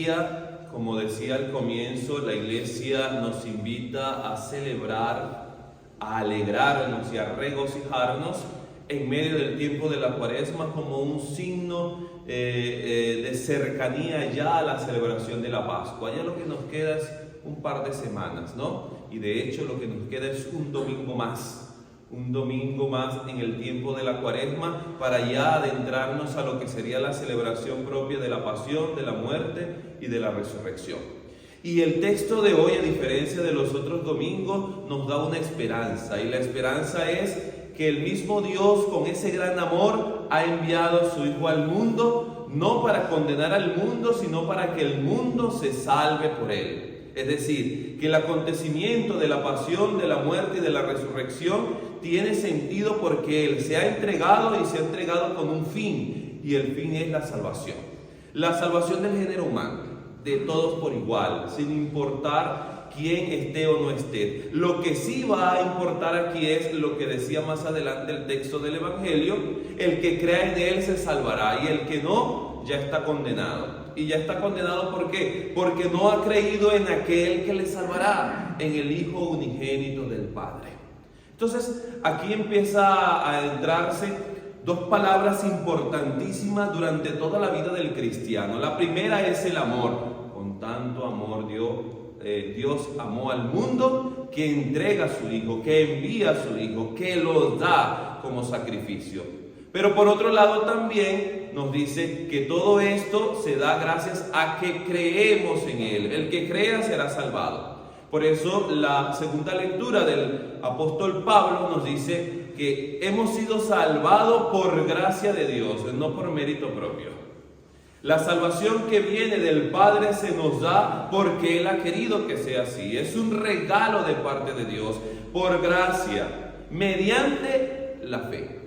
día, como decía al comienzo, la Iglesia nos invita a celebrar, a alegrarnos y a regocijarnos en medio del tiempo de la Cuaresma como un signo de cercanía ya a la celebración de la Pascua. Ya lo que nos queda es un par de semanas, ¿no? Y de hecho lo que nos queda es un domingo más en el tiempo de la Cuaresma, para ya adentrarnos a lo que sería la celebración propia de la pasión, de la muerte y de la resurrección. Y el texto de hoy, a diferencia de los otros domingos, nos da una esperanza, y la esperanza es que el mismo Dios, con ese gran amor, ha enviado a su Hijo al mundo, no para condenar al mundo, sino para que el mundo se salve por él. Es decir, que el acontecimiento de la pasión, de la muerte y de la resurrección tiene sentido porque Él se ha entregado, y se ha entregado con un fin, y el fin es la salvación. La salvación del género humano, de todos por igual, sin importar quién esté o no esté. Lo que sí va a importar aquí es lo que decía más adelante el texto del Evangelio: el que crea en Él se salvará, y el que no, ya está condenado. Y ya está condenado, ¿por qué? Porque no ha creído en aquel que le salvará, en el Hijo unigénito del Padre. Entonces, aquí empieza a adentrarse dos palabras importantísimas durante toda la vida del cristiano. La primera es el amor. Con tanto amor Dios amó al mundo, que entrega a su Hijo, que envía a su Hijo, que lo da como sacrificio. Pero por otro lado también nos dice que todo esto se da gracias a que creemos en Él. El que crea será salvado. Por eso la segunda lectura del apóstol Pablo nos dice que hemos sido salvados por gracia de Dios, no por mérito propio. La salvación que viene del Padre se nos da porque Él ha querido que sea así. Es un regalo de parte de Dios, por gracia, mediante la fe.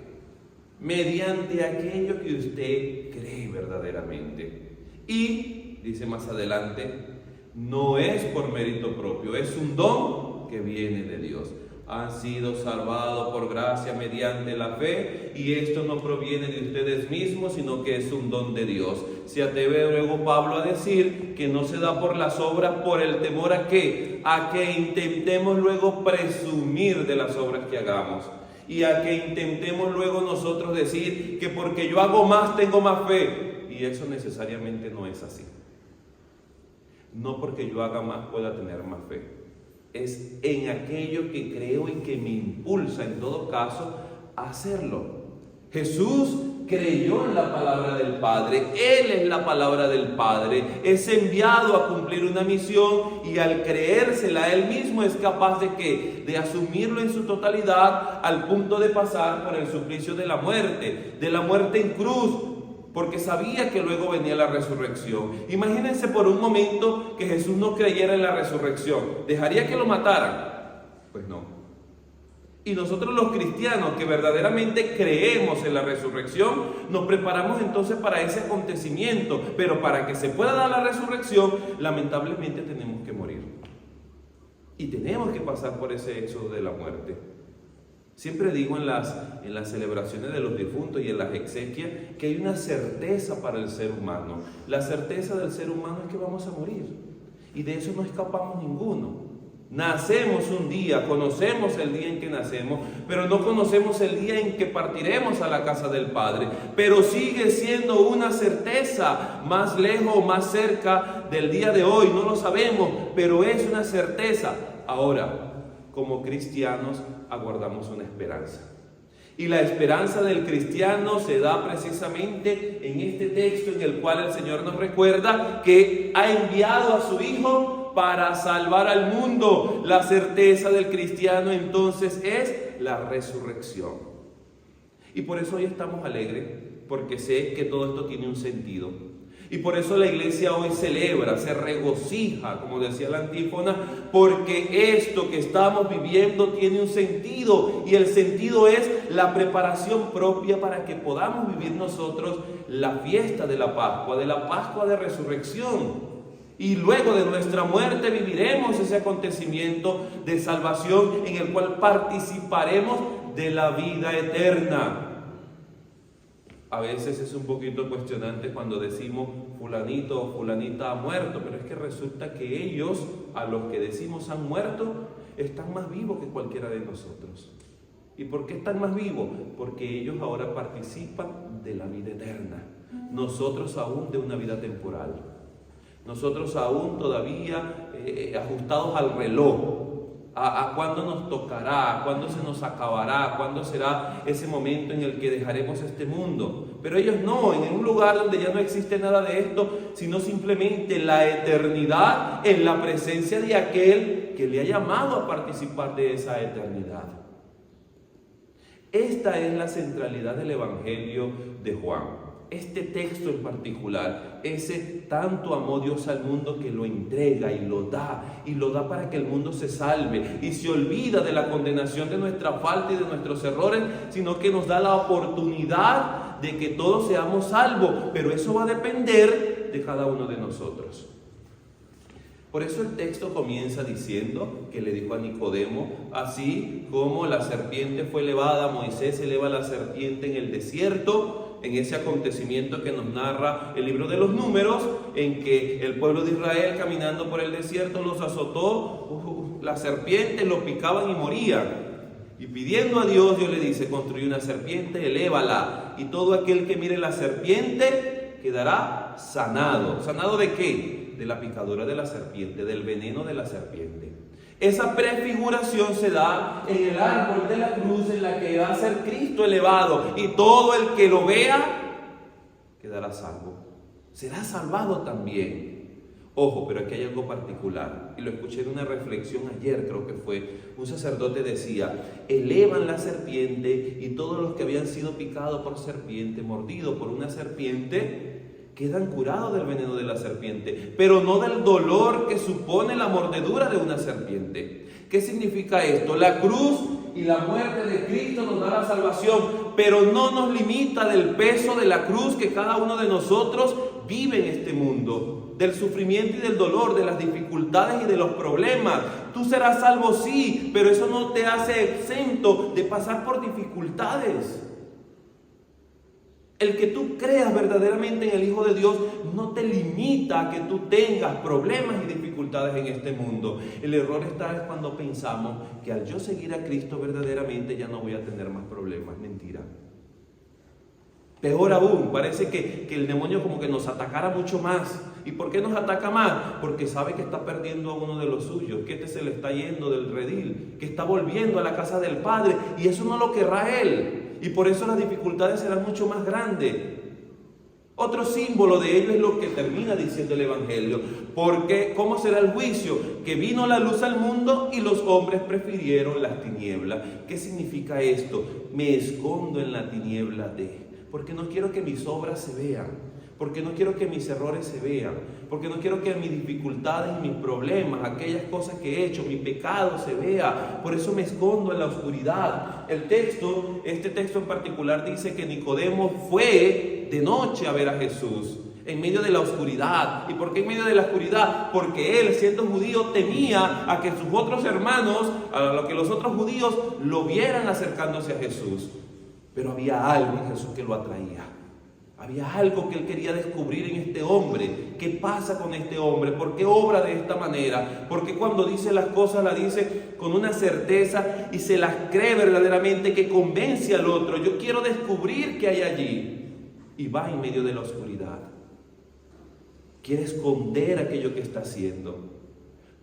Mediante aquello que usted cree verdaderamente. Y, dice más adelante, no es por mérito propio, es un don que viene de Dios. Han sido salvados por gracia mediante la fe, y esto no proviene de ustedes mismos, sino que es un don de Dios. Se atreve luego Pablo a decir que no se da por las obras, por el temor a que intentemos luego presumir de las obras que hagamos. Y a que intentemos luego nosotros decir que porque yo hago más tengo más fe. Y eso necesariamente no es así. No porque yo haga más pueda tener más fe. Es en aquello que creo y que me impulsa en todo caso a hacerlo. Jesús creyó en la palabra del Padre. Él es la palabra del Padre. Es enviado a cumplir una misión, y al creérsela él mismo es capaz de asumirlo en su totalidad, al punto de pasar por el suplicio de la muerte en cruz, porque sabía que luego venía la resurrección. Imagínense por un momento que Jesús no creyera en la resurrección. ¿Dejaría que lo mataran? Pues no. Y nosotros los cristianos que verdaderamente creemos en la resurrección, nos preparamos entonces para ese acontecimiento. Pero para que se pueda dar la resurrección, lamentablemente tenemos que morir. Y tenemos que pasar por ese éxodo de la muerte. Siempre digo en las celebraciones de los difuntos y en las exequias que hay una certeza para el ser humano. La certeza del ser humano es que vamos a morir. Y de eso no escapamos ninguno. Nacemos un día, conocemos el día en que nacemos, pero no conocemos el día en que partiremos a la casa del Padre. Pero sigue siendo una certeza, más lejos o más cerca del día de hoy, no lo sabemos, pero es una certeza. Ahora, como cristianos, aguardamos una esperanza. Y la esperanza del cristiano se da precisamente en este texto en el cual el Señor nos recuerda que ha enviado a su Hijo para salvar al mundo. La certeza del cristiano entonces es la resurrección. Y por eso hoy estamos alegres, porque sé que todo esto tiene un sentido. Y por eso la iglesia hoy celebra, se regocija, como decía la antífona, porque esto que estamos viviendo tiene un sentido, y el sentido es la preparación propia para que podamos vivir nosotros la fiesta de la Pascua de resurrección. Y luego de nuestra muerte viviremos ese acontecimiento de salvación en el cual participaremos de la vida eterna. A veces es un poquito cuestionante cuando decimos fulanito o fulanita ha muerto, pero es que resulta que ellos, a los que decimos han muerto, están más vivos que cualquiera de nosotros. ¿Y por qué están más vivos? Porque ellos ahora participan de la vida eterna, nosotros aún de una vida temporal, nosotros aún todavía ajustados al reloj, a cuándo nos tocará, a cuándo se nos acabará, cuándo será ese momento en el que dejaremos este mundo. Pero ellos no, en un lugar donde ya no existe nada de esto, sino simplemente la eternidad en la presencia de aquel que le ha llamado a participar de esa eternidad. Esta es la centralidad del Evangelio de Juan. Este texto en particular, ese tanto amó Dios al mundo que lo entrega y lo da para que el mundo se salve y se olvida de la condenación de nuestra falta y de nuestros errores, sino que nos da la oportunidad de que todos seamos salvos, pero eso va a depender de cada uno de nosotros. Por eso el texto comienza diciendo que le dijo a Nicodemo, así como la serpiente fue elevada, Moisés eleva la serpiente en el desierto, en ese acontecimiento que nos narra el libro de los Números, en que el pueblo de Israel caminando por el desierto los azotó, la serpiente lo picaban y morían. Y pidiendo a Dios, Dios le dice, construye una serpiente, elévala, y todo aquel que mire la serpiente quedará sanado. ¿Sanado de qué? De la picadura de la serpiente, del veneno de la serpiente. Esa prefiguración se da en el árbol de la cruz en la que va a ser Cristo elevado y todo el que lo vea quedará salvo. Será salvado también. Ojo, pero aquí hay algo particular y lo escuché en una reflexión ayer, creo que fue, un sacerdote decía, elevan la serpiente y todos los que habían sido picados por serpiente, mordidos por una serpiente, quedan curados del veneno de la serpiente, pero no del dolor que supone la mordedura de una serpiente. ¿Qué significa esto? La cruz y la muerte de Cristo nos da la salvación, pero no nos limita del peso de la cruz que cada uno de nosotros vive en este mundo, del sufrimiento y del dolor, de las dificultades y de los problemas. Tú serás salvo, sí, pero eso no te hace exento de pasar por dificultades. El que tú creas verdaderamente en el Hijo de Dios no te limita a que tú tengas problemas y dificultades en este mundo. El error está cuando pensamos que al yo seguir a Cristo verdaderamente ya no voy a tener más problemas. Mentira. Peor aún, parece que el demonio como que nos atacara mucho más. ¿Y por qué nos ataca más? Porque sabe que está perdiendo a uno de los suyos, que se le está yendo del redil, que está volviendo a la casa del Padre, y eso no lo querrá él. Y por eso las dificultades serán mucho más grandes. Otro símbolo de ello es lo que termina diciendo el Evangelio. Porque, ¿cómo será el juicio? Que vino la luz al mundo y los hombres prefirieron las tinieblas. ¿Qué significa esto? Me escondo en la tiniebla porque no quiero que mis obras se vean, porque no quiero que mis errores se vean, porque no quiero que mis dificultades y mis problemas, aquellas cosas que he hecho, mi pecado se vea. Por eso me escondo en la oscuridad. Este texto en particular dice que Nicodemo fue de noche a ver a Jesús, en medio de la oscuridad. ¿Y por qué en medio de la oscuridad? Porque él, siendo judío, temía a que sus otros hermanos, a que los otros judíos lo vieran acercándose a Jesús. Pero había algo en Jesús que lo atraía. Había algo que él quería descubrir en este hombre. ¿Qué pasa con este hombre? ¿Por qué obra de esta manera? Porque cuando dice las cosas las dice con una certeza y se las cree verdaderamente, que convence al otro. Yo quiero descubrir qué hay allí. Y va en medio de la oscuridad. Quiere esconder aquello que está haciendo.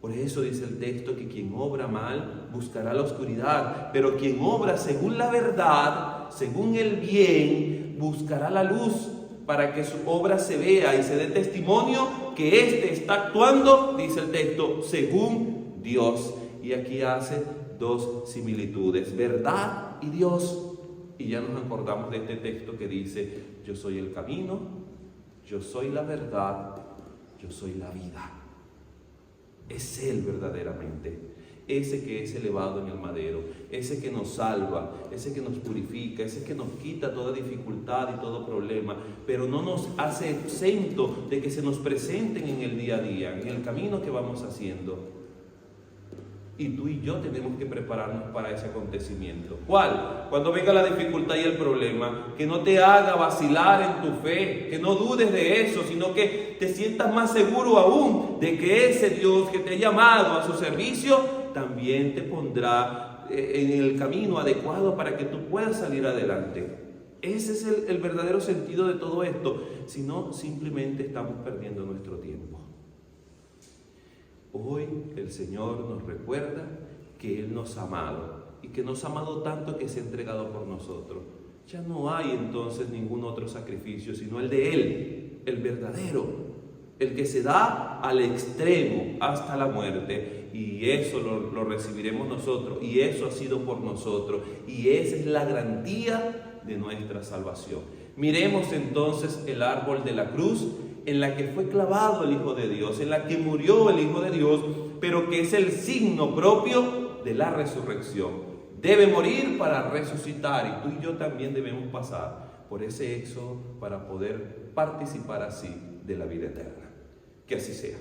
Por eso dice el texto que quien obra mal buscará la oscuridad, pero quien obra según la verdad, según el bien, buscará la luz para que su obra se vea y se dé testimonio que éste está actuando, dice el texto, según Dios. Y aquí hace dos similitudes, verdad y Dios. Y ya nos acordamos de este texto que dice, yo soy el camino, yo soy la verdad, yo soy la vida. Es Él verdaderamente, ese que es elevado en el madero, ese que nos salva, ese que nos purifica, ese que nos quita toda dificultad y todo problema, pero no nos hace exento de que se nos presenten en el día a día, en el camino que vamos haciendo. Y tú y yo tenemos que prepararnos para ese acontecimiento. ¿Cuál? Cuando venga la dificultad y el problema, que no te haga vacilar en tu fe, que no dudes de eso, sino que te sientas más seguro aún de que ese Dios que te ha llamado a su servicio también te pondrá en el camino adecuado para que tú puedas salir adelante. Ese es el verdadero sentido de todo esto. Si no, simplemente estamos perdiendo nuestro tiempo. Hoy el Señor nos recuerda que Él nos ha amado y que nos ha amado tanto que se ha entregado por nosotros. Ya no hay entonces ningún otro sacrificio sino el de Él, el verdadero, el que se da al extremo hasta la muerte, y eso lo recibiremos nosotros, y eso ha sido por nosotros, y esa es la garantía de nuestra salvación. Miremos entonces el árbol de la cruz, en la que fue clavado el Hijo de Dios, en la que murió el Hijo de Dios, pero que es el signo propio de la resurrección. Debe morir para resucitar, y tú y yo también debemos pasar por ese éxodo para poder participar así de la vida eterna. Que así sea.